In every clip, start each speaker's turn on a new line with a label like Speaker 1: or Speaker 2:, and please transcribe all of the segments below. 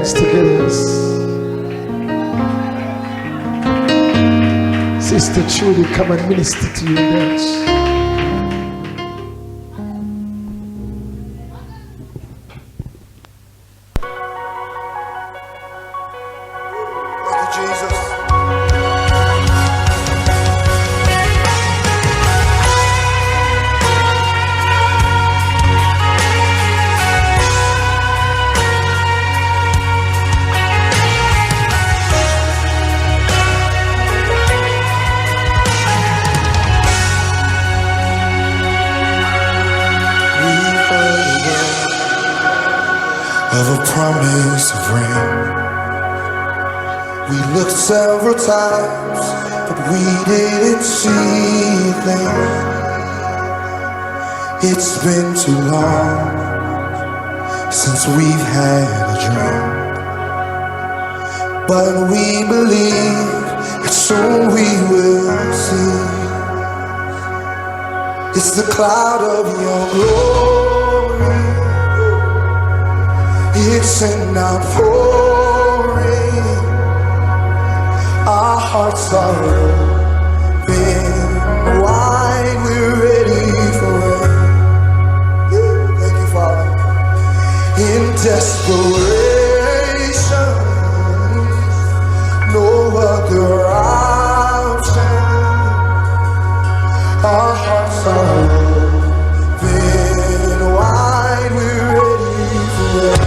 Speaker 1: hands together. Sister Trudy, come and minister to you, dance.
Speaker 2: Of a promise of rain. We looked several times, but we didn't see a thing. It's been too long since we've had a dream, but we believe that soon we will see. It's the cloud of your glory. It's an outpouring. Our hearts are open wide. We're ready for it. Thank you, Father. In desperation, no other option. Our hearts are open wide. We're ready for it.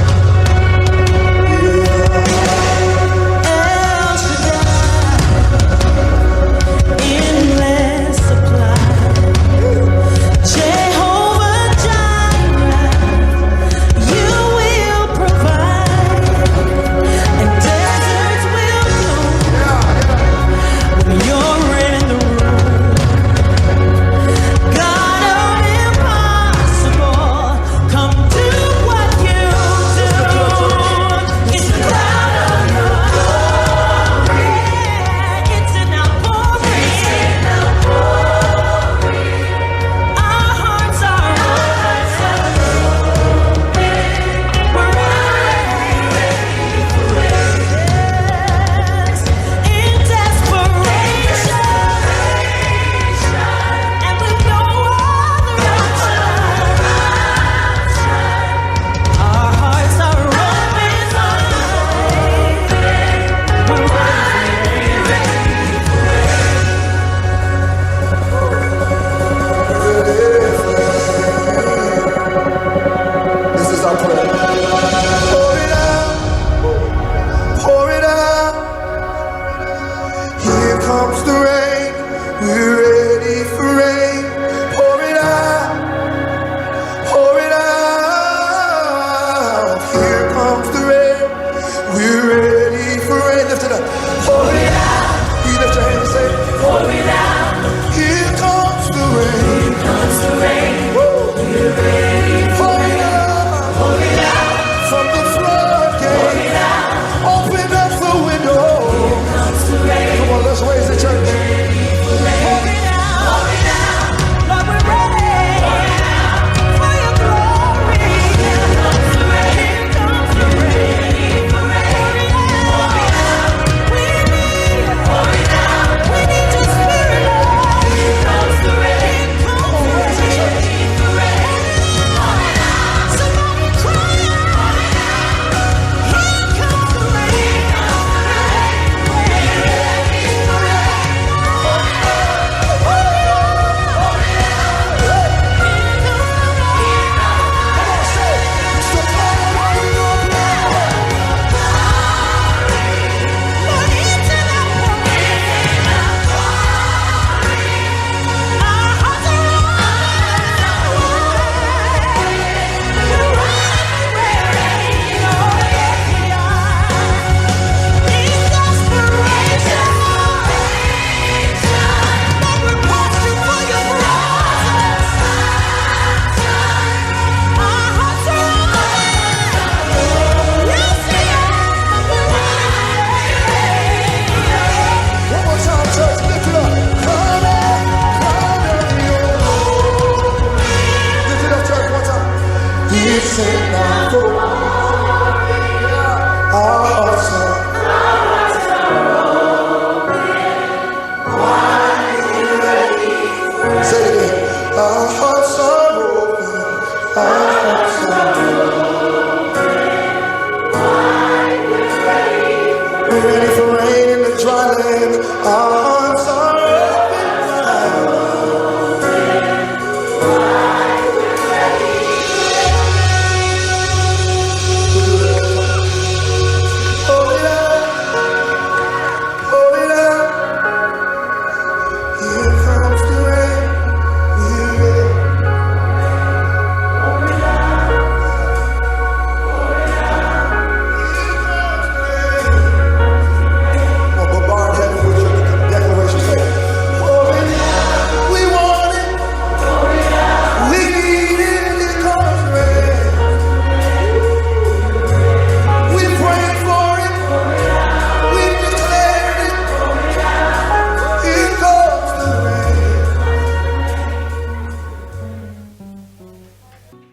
Speaker 2: Our hearts